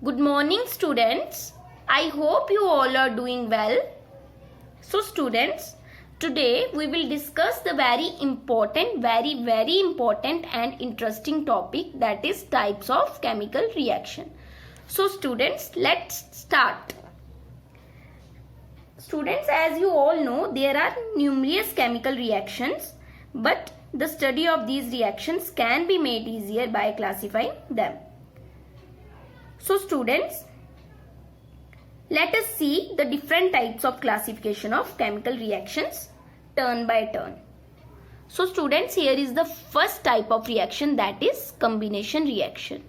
Good morning, students. I hope you all are doing well. So, students, today we will discuss the very important and interesting topic, that is types of chemical reaction. So, students, let's start. Students, as you all know, there are numerous chemical reactions, but the study of these reactions can be made easier by classifying them. So students, let us see the different types of classification of chemical reactions turn by turn. So students, here is the first type of reaction, that is combination reaction.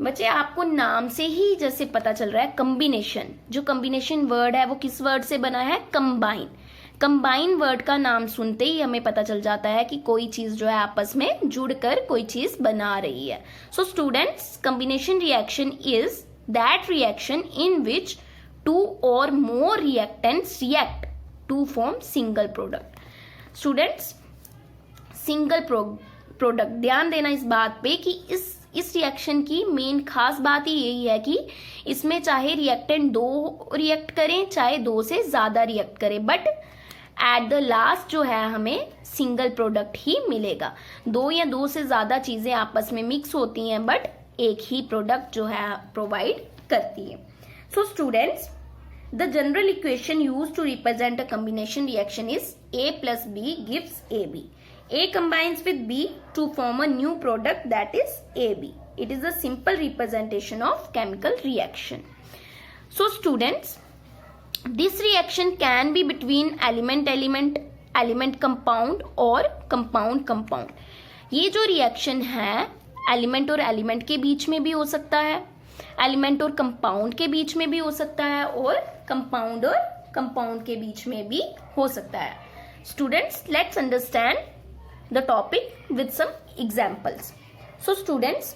बच्चे आपको नाम से ही जैसे पता चल रहा है, combination, जो कम्बिनेशन वर्ड है वो किस वर्ड से बना है? कंबाइन. कंबाइन वर्ड का नाम सुनते ही हमें पता चल जाता है कि कोई चीज जो है आपस में जुड़कर कोई चीज बना रही है. So students, combination reaction is that reaction in which two और more reactants react to form single product. Students, single product, ध्यान देना इस बात पे कि इस रिएक्शन की मेन खास बात ही यही है कि इसमें चाहे रिएक्टेंट दो रिएक्ट करें, चाहे दो से ज्यादा रिएक्ट करें, बट एट द लास्ट जो है हमें सिंगल प्रोडक्ट ही मिलेगा. दो या दो से ज्यादा चीजें आपस में मिक्स होती हैं, बट एक ही प्रोडक्ट जो है प्रोवाइड करती है. So students, the general equation use to represent a combination reaction is A plus B gives AB. A combines with B to form a new product, that is AB. It is a simple representation of chemical reaction. So students, this reaction can be between element compound और compound. ये जो reaction है element और element के बीच में भी हो सकता है, एलिमेंट और कंपाउंड के बीच में भी हो सकता है, और कंपाउंड और कंपाउंड के बीच में भी हो सकता है. Students, let's understand the topic with some examples. So students,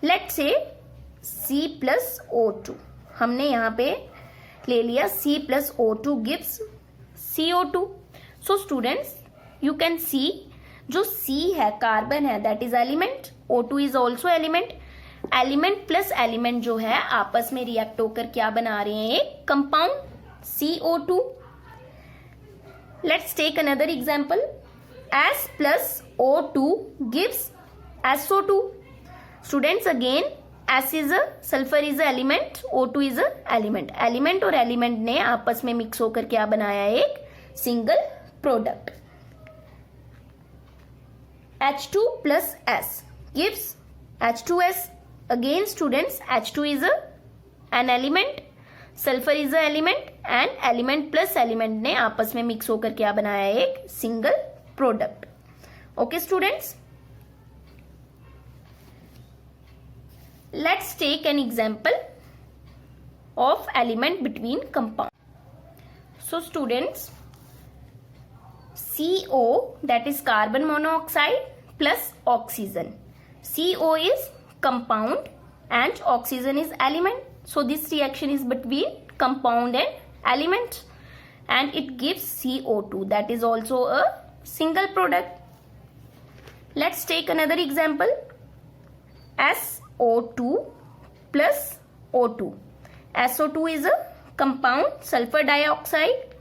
let's say C plus O2. हमने यहाँ पे ले लिया C plus O2 gives CO2. So students, you can see जो C है, कार्बन है, that is element. O2 is also element. Element plus element जो है आपस में रिएक्ट होकर क्या बना रहे हैं? एक compound CO2. Let's take another example. S plus O2 gives SO2. Students, again S is a sulfur is a element, O2 is a element. Element और एलिमेंट ने आपस में मिक्स होकर क्या बनाया? एक single product. H2 plus S gives H2S. Again students, H2 is an element, sulfur is a element, and element plus element ने आपस में मिक्स होकर क्या बनाया? एक single product. Okay students, let's take an example of element between compound. So students, CO, that is carbon monoxide plus oxygen. CO is compound and oxygen is element. So this reaction is between compound and element, and it gives CO2, that is also a single product. Let's take another example. SO2 plus O2. SO2 is a compound, sulfur dioxide.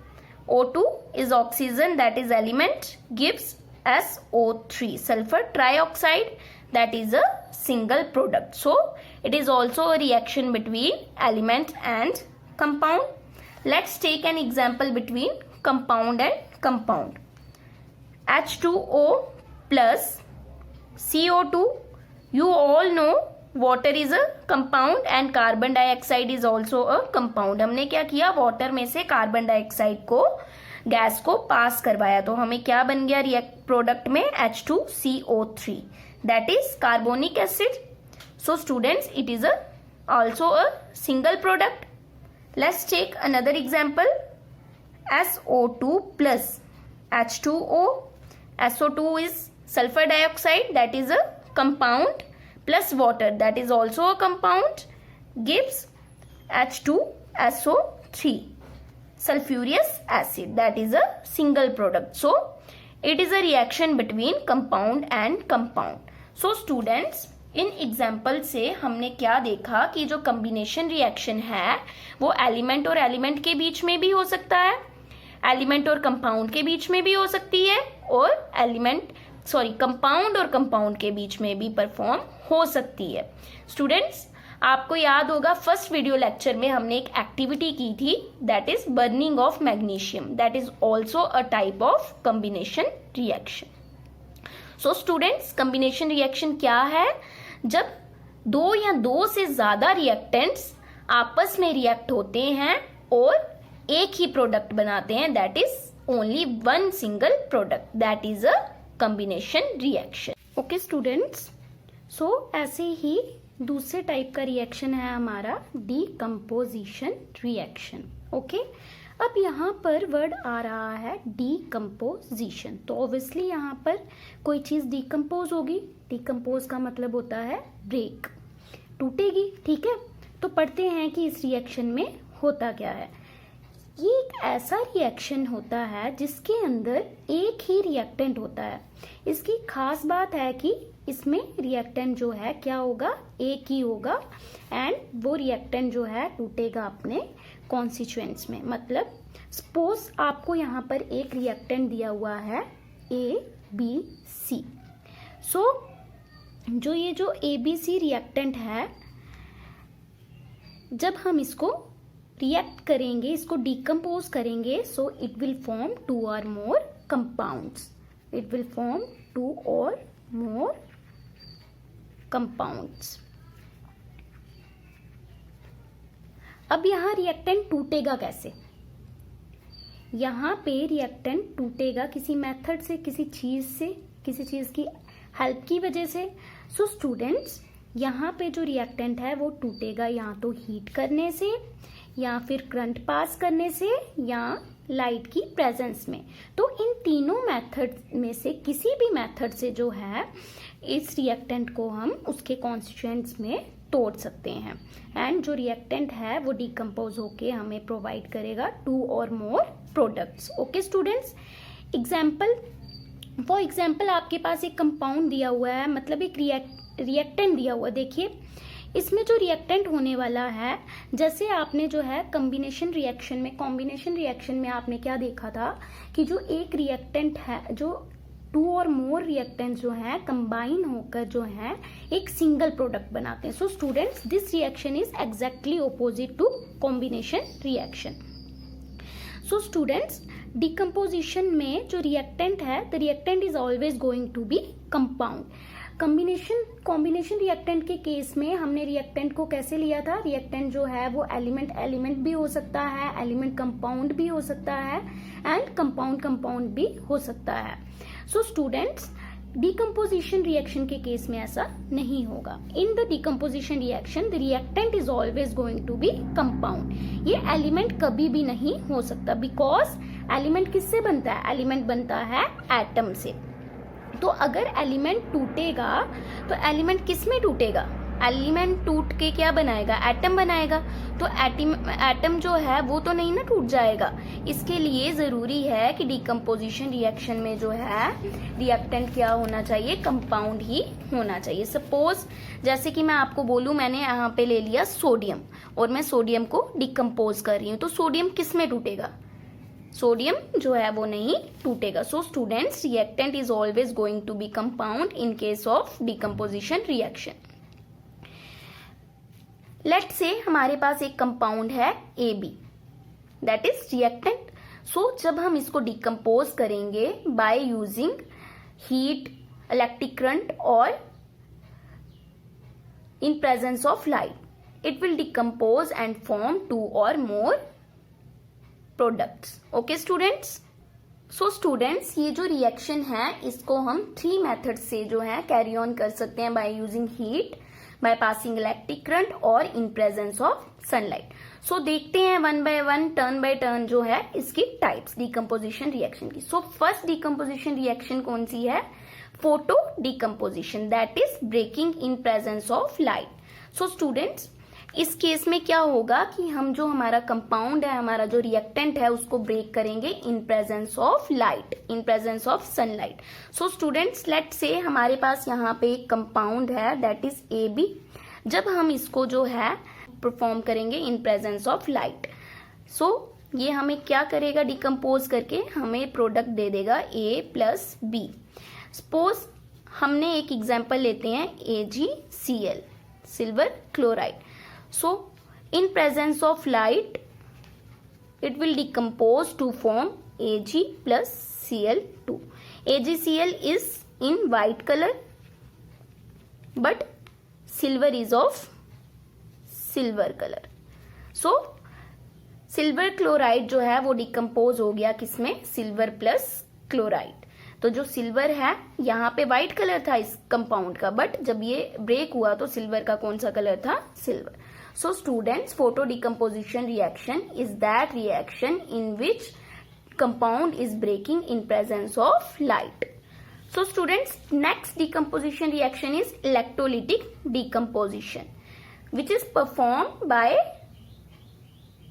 O2 is oxygen, that is element, gives SO3, sulfur trioxide, that is a single product. So it is also a reaction between element and compound. Let's take an example between compound and compound. H2O plus CO2. You all know water is a compound and carbon dioxide is also a compound. हमने क्या किया? Water में से carbon dioxide को, gas को पास करवाया, तो हमें क्या बन गया रिएक्ट प्रोडक्ट में? H2CO3, that is carbonic acid. So students, it is also a single product. Let's take another example. SO2 plus H2O. SO2 is sulfur dioxide, that is a compound, plus water, that is also a compound, gives H2SO3, sulfurious acid, that is a single product. So it is a reaction between compound and compound. So students, in example से हमने क्या देखा कि जो combination reaction है वो element और element के बीच में भी हो सकता है, एलिमेंट और कंपाउंड के बीच में भी हो सकती है, और कंपाउंड और कंपाउंड के बीच में भी परफॉर्म हो सकती है। स्टूडेंट्स, आपको याद होगा फर्स्ट वीडियो लेक्चर में हमने एक एक्टिविटी की थी, that is burning of magnesium, that is also a type of combination reaction. So students, combination reaction क्या है? जब दो या दो से ज्यादा रिएक्टेंट्स आपस में रिएक्ट होते हैं और एक ही प्रोडक्ट बनाते हैं, that is only one single product, that is a combination reaction. Okay students, so ऐसे ही दूसरे टाइप का रिएक्शन है हमारा डीकम्पोजिशन रिएक्शन। ओके, अब यहाँ पर वर्ड आ रहा है डीकम्पोजिशन, तो ऑब्वियसली यहाँ पर कोई चीज डीकम्पोज होगी। डीकम्पोज का मतलब होता है ब्रेक, टूटेगी। ठीक है, तो पढ़ते हैं कि इस रिएक्शन में होता क्या है। ये एक ऐसा रिएक्शन होता है जिसके अंदर एक ही रिएक्टेंट होता है। इसकी खास बात है कि इसमें रिएक्टेंट जो है क्या होगा, एक ही होगा, एंड वो रिएक्टेंट जो है टूटेगा अपने कॉन्स्टिट्यूएंट्स में। मतलब सपोज आपको यहाँ पर एक रिएक्टेंट दिया हुआ है ABC। सो जो ABC रिएक्टेंट है, जब हम इसको रिएक्ट करेंगे, इसको डिकम्पोज करेंगे, so it will form 2 or more compounds. It will form 2 or more compounds. अब यहाँ रिएक्टेंट टूटेगा कैसे? यहाँ पे रिएक्टेंट टूटेगा किसी मेथड से, किसी चीज की हेल्प की वजह से। सो स्टूडेंट्स, यहाँ पे जो रिएक्टेंट है वो टूटेगा या तो हीट करने से, या फिर करंट पास करने से, या लाइट की प्रेजेंस में। तो इन तीनों मेथड में से किसी भी मेथड से जो है इस रिएक्टेंट को हम उसके कॉन्स्टिट्यूएंट्स में तोड़ सकते हैं, एंड जो रिएक्टेंट है वो डिकम्पोज होके हमें प्रोवाइड करेगा 2 or more products. Okay students, for example आपके पास एक कंपाउंड दिया हुआ है, मतलब एक रिएक्टेंट दिया हुआ है। देखिए इसमें जो रिएक्टेंट होने वाला है, जैसे आपने जो है कॉम्बिनेशन रिएक्शन में आपने क्या देखा था कि जो एक रिएक्टेंट है, जो 2 or more रिएक्टेंट जो है कंबाइन होकर जो है एक सिंगल प्रोडक्ट बनाते हैं। So students, this reaction is exactly opposite to combination reaction. So students, decomposition में जो रिएक्टेंट है, the reactant is always going to be compound. Combination reactant के केस में हमने रिएक्टेंट को कैसे लिया था? रिएक्टेंट जो है वो एलिमेंट भी हो सकता है, एलिमेंट कंपाउंड भी हो सकता है, एंड कंपाउंड भी हो सकता है। सो स्टूडेंट्स, डिकम्पोजिशन रिएक्शन के केस में ऐसा नहीं होगा। In the decomposition reaction the reactant is always going to be compound. ये एलिमेंट कभी भी नहीं हो सकता, बिकॉज एलिमेंट किससे बनता है? एलिमेंट बनता है एटम से। तो अगर एलिमेंट टूटेगा तो एलिमेंट किस में टूटेगा? एलिमेंट टूट के क्या बनाएगा? एटम बनाएगा। तो एटम जो है वो तो नहीं ना टूट जाएगा। इसके लिए जरूरी है कि डिकम्पोजिशन रिएक्शन में जो है रिएक्टेंट क्या होना चाहिए? कंपाउंड ही होना चाहिए। सपोज जैसे कि मैं आपको बोलूं, मैंने यहाँ पे ले लिया सोडियम और मैं सोडियम को डिकम्पोज कर रही हूँ, तो सोडियम किस में टूटेगा? सोडियम जो है वो नहीं टूटेगा। So students, reactant is always going to be compound in case of decomposition reaction. Let's say हमारे पास एक कंपाउंड है AB, that is reactant. So जब हम इसको डिकम्पोज करेंगे by using heat, electric current और in presence of light, it will decompose and form 2 or more products. Okay students? So students, ये जो रिएक्शन है इसको हम 3 मेथड से जो है कैरी ऑन कर सकते हैं, bye using heat, by passing electric current और इन प्रेजेंस ऑफ सनलाइट। सो देखते हैं one by one, turn by turn जो है इसकी टाइप्स डिकम्पोजिशन रिएक्शन की। सो फर्स्ट डिकम्पोजिशन रिएक्शन कौन सी है? Photo decomposition, that is breaking in presence of light. So students, इस केस में क्या होगा कि हम जो हमारा कंपाउंड है, हमारा जो रिएक्टेंट है, उसको ब्रेक करेंगे इन presence of light, in presence of sunlight. So students, let's say हमारे पास यहाँ पे एक कंपाउंड है दैट इज AB। जब हम इसको जो है परफॉर्म करेंगे इन प्रेजेंस ऑफ लाइट, सो ये हमें क्या करेगा, डिकम्पोज करके हमें प्रोडक्ट दे देगा A+B। सपोज हमने एक एग्जांपल लेते हैं AgCl, silver chloride. So in presence of light it will decompose to form Ag plus Cl2. AgCl is in white color but silver is of silver color. So silver chloride जो है वो decompose हो गया किसमें, silver plus chloride. तो जो silver है यहाँ पे व्हाइट कलर था इस कंपाउंड का, बट जब ये ब्रेक हुआ तो सिल्वर का कौन सा कलर था, silver. So students, photo decomposition reaction is that reaction in which compound is breaking in presence of light. So students, next decomposition reaction is electrolytic decomposition which is perform by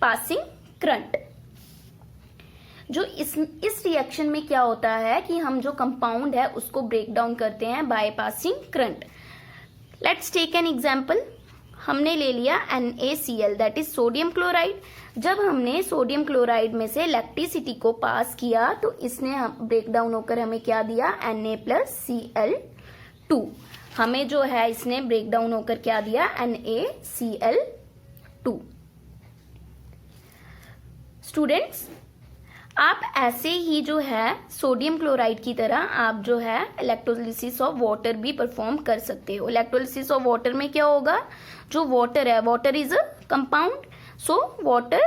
passing current. जो इस reaction में क्या होता है कि हम जो compound है उसको ब्रेक डाउन करते हैं by passing current. Let's take an example. हमने ले लिया NaCl that is sodium chloride. जब हमने सोडियम क्लोराइड में से इलेक्ट्रिसिटी को पास किया तो इसने ब्रेक डाउन होकर हमें क्या दिया, Na+Cl2। हमें जो है इसने ब्रेक डाउन होकर क्या दिया, NaCl2। स्टूडेंट्स, आप ऐसे ही जो है सोडियम क्लोराइड की तरह आप जो है इलेक्ट्रोलिसिस ऑफ वाटर भी परफॉर्म कर सकते हो। इलेक्ट्रोलिसिस ऑफ वाटर में क्या होगा, जो वाटर है, water is a compound, so water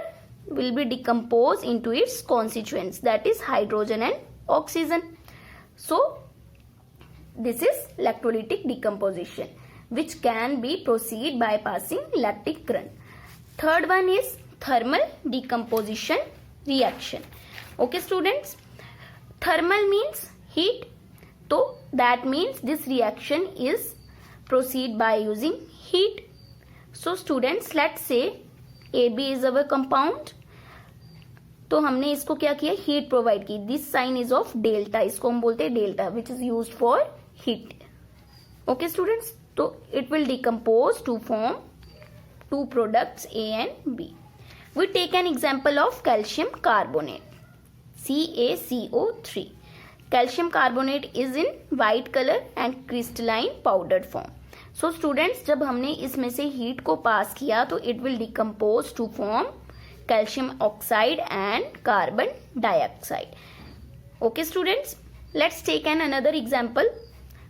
will be decompose into its constituents that is hydrogen and oxygen. So this is electrolytic decomposition which can be proceed by passing electric current. Third one is thermal decomposition reaction. Okay students, thermal means heat, so that means this reaction is proceed by using heat. So students, let's say AB is our compound, तो हमने इसको क्या किया, heat provide की। This sign is of delta, इसको हम बोलते हैं delta, which is used for heat. Okay students, तो it will decompose to form two products A and B. We take an example of calcium carbonate, CaCO3. Calcium carbonate is in white color and crystalline powdered form. So students, जब हमने इसमें से heat को पास किया तो it will decompose to form calcium oxide and carbon dioxide. Okay students, let's take an another example.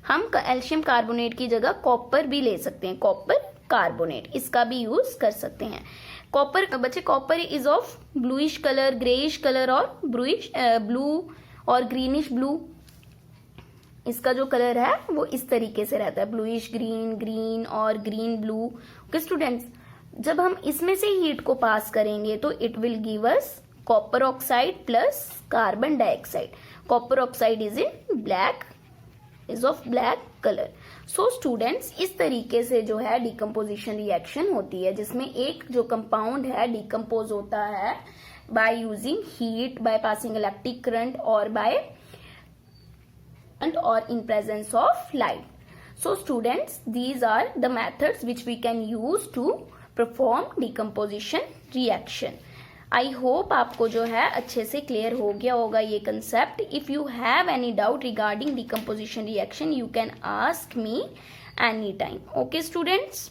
हम calcium carbonate की जगह कॉपर भी ले सकते हैं, कॉपर कार्बोनेट, इसका भी यूज कर सकते हैं। कॉपर, बच्चे copper is of bluish colour, greyish colour और ब्लू और ग्रीनिश ब्लू। इसका जो कलर है वो इस तरीके से रहता है, ब्लूइश ग्रीन, ग्रीन और ग्रीन ब्लू। ओके स्टूडेंट्स, जब हम इसमें से हीट को पास करेंगे तो it will give us copper oxide plus carbon dioxide. Copper oxide is in black, is of black colour. So students, इस तरीके से जो है डिकम्पोजिशन रिएक्शन होती है, जिसमें एक जो कंपाउंड है डिकम्पोज होता है bye using heat, by passing electric current और बाय और in presence of light. So students, these are the methods which we can use to perform decomposition reaction. I hope आपको जो है अच्छे से क्लियर हो गया होगा ये concept. If you have any doubt regarding decomposition reaction, you can ask me anytime. Okay students.